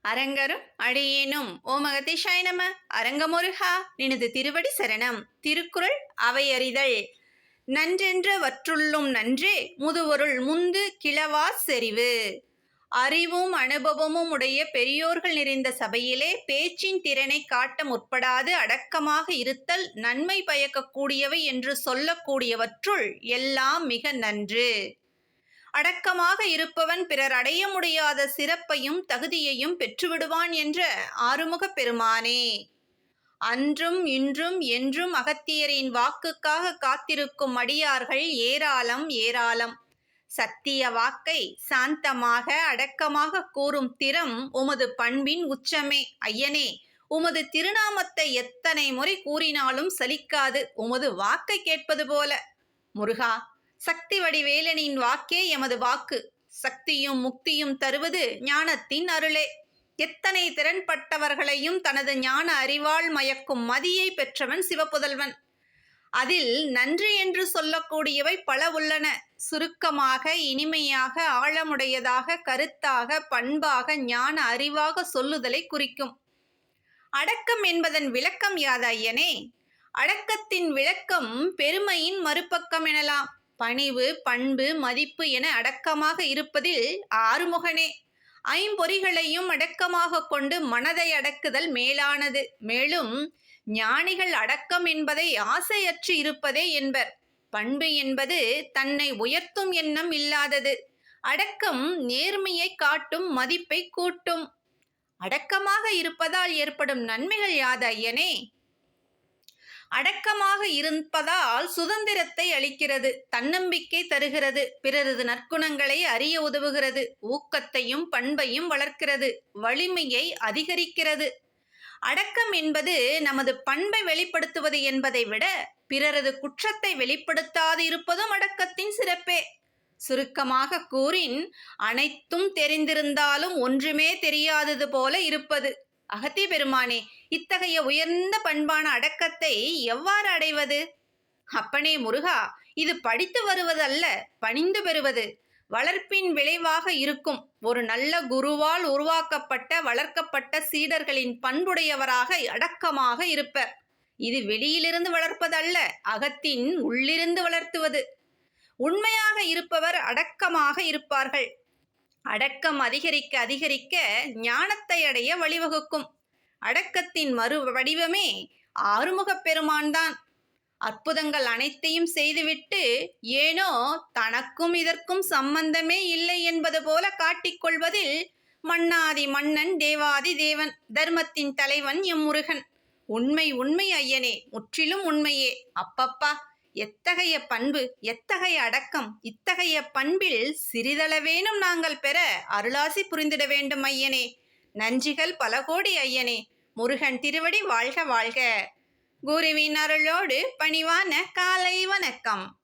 அரங்கரும் அடியேனும் ஓமகதிஷாய நம. அரங்கமுருகா நினது திருவடி சரணம். திருக்குறள் அவையறிதல். நன்றென்றவற்றுள்ளும் நன்றே முதுவொருள் முந்து கிளவா செறிவு. அறிவும் அனுபவமும் உடைய பெரியோர்கள் நிறைந்த சபையிலே பேச்சின் திறனை காட்ட முற்படாது அடக்கமாக இருத்தல் நன்மை பயக்கக்கூடியவை என்று சொல்லக்கூடியவற்றுள் எல்லாம் மிக நன்று. அடக்கமாக இருப்பவன் பிறர் அடைய முடியாத சிறப்பையும் தகுதியையும் பெற்றுவிடுவான் என்ற ஆறுமுகப் பெருமானே. அன்றும் இன்றும் என்றும் அகத்தியரின் வாக்குக்காக காத்திருக்கும் அடியார்கள் ஏராளம் ஏராளம். சத்திய வாக்கை சாந்தமாக அடக்கமாக கூறும் திறம் உமது பண்பின் உச்சமே. ஐயனே, உமது திருநாமத்தை எத்தனை முறை கூறினாலும் சலிக்காது உமது வாக்கை கேட்பது போல. முருகா, சக்தி வடிவேலனின் வாக்கே எமது வாக்கு. சக்தியும் முக்தியும் தருவது ஞானத்தின் அருளே. எத்தனை திறன்பட்டவர்களையும் தனது ஞான அறிவால் மயக்கும் மதியை பெற்றவன் சிவபுதல்வன். அதில் நன்றி என்று சொல்லக்கூடியவை பல உள்ளன. சுருக்கமாக, இனிமையாக, ஆழமுடையதாக, கருத்தாக, பண்பாக, ஞான அறிவாக சொல்லுதலை குறிக்கும். அடக்கம் என்பதன் விளக்கம் யாது ஐயனே? அடக்கத்தின் விளக்கம் பெருமையின் மறுபக்கம் எனலாம். பணிவு, பண்பு, மதிப்பு என அடக்கமாக இருப்பதில் ஆறுமுகனே. ஐம்பொறிகளையும் அடக்கமாக கொண்டு மனதை அடக்குதல் மேலானது. மேலும் ஞானிகள் அடக்கம் என்பதை ஆசையற்று இருப்பதே என்பர். பண்பு என்பது தன்னை உயர்த்தும் எண்ணம் இல்லாதது. அடக்கம் நேர்மையை காட்டும், மதிப்பை கூட்டும். அடக்கமாக இருப்பதால் ஏற்படும் நன்மைகள் யாது ஐயனே? அடக்கமாக இருப்பதால் சுதந்திரத்தை அளிக்கிறது, தன்னம்பிக்கை தருகிறது, பிறரது நற்குணங்களை அறிய உதவுகிறது, ஊக்கத்தையும் பண்பையும் வளர்க்கிறது, வலிமையை அதிகரிக்கிறது. அடக்கம் என்பது நமது பண்பை வெளிப்படுத்துவது என்பதை விட பிறரது குற்றத்தை வெளிப்படுத்தாது இருப்பதும் அடக்கத்தின் சிறப்பே. சுருக்கமாக கூறின், அனைத்தும் தெரிந்திருந்தாலும் ஒன்றுமே தெரியாதது போல இருப்பது. அகத்திய பெருமானே, இத்தகைய உயர்ந்த பண்பான அடக்கத்தை எவ்வாறு அடைவது? அப்பனே முருகா, இது படித்து வருவதல்ல, பணிந்து பெறுவது. வளர்ப்பின் விளைவாக இருக்கும். ஒரு நல்ல குருவால் உருவாக்கப்பட்ட வளர்க்கப்பட்ட சீடர்களின் பண்புடையவராக அடக்கமாக இருப்பர். இது வெளியிலிருந்து வளர்ப்பதல்ல, அகத்தின் உள்ளிருந்து வளர்த்துவது. உண்மையாக இருப்பவர் அடக்கமாக இருப்பார்கள். அடக்கம் அதிகரிக்க அதிகரிக்க ஞானத்தை அடைய வழிவகுக்கும். அடக்கத்தின் மறு வடிவமே ஆறுமுகப் பெருமான்தான். அற்புதங்கள் அனைத்தையும் செய்துவிட்டு ஏனோ தனக்கும் இதற்கும் சம்பந்தமே இல்லை என்பது போல காட்டிக்கொள்வதில் மன்னாதி மன்னன், தேவாதி தேவன், தர்மத்தின் தலைவன் எம் முருகன். உண்மை உண்மை ஐயனே, முற்றிலும் உண்மையே. அப்பப்பா, எத்தகைய பண்பு, எத்தகைய அடக்கம்! இத்தகைய பண்பில் சிறிதளவேனும் நாங்கள் பெற அருளாசி புரிந்திட வேண்டும் ஐயனே. நன்றிகள் பல கோடி ஐயனே. முருகன் திருவடி வாழ்க வாழ்க. குருவின் அருளோடு பணிவான காலை வணக்கம்.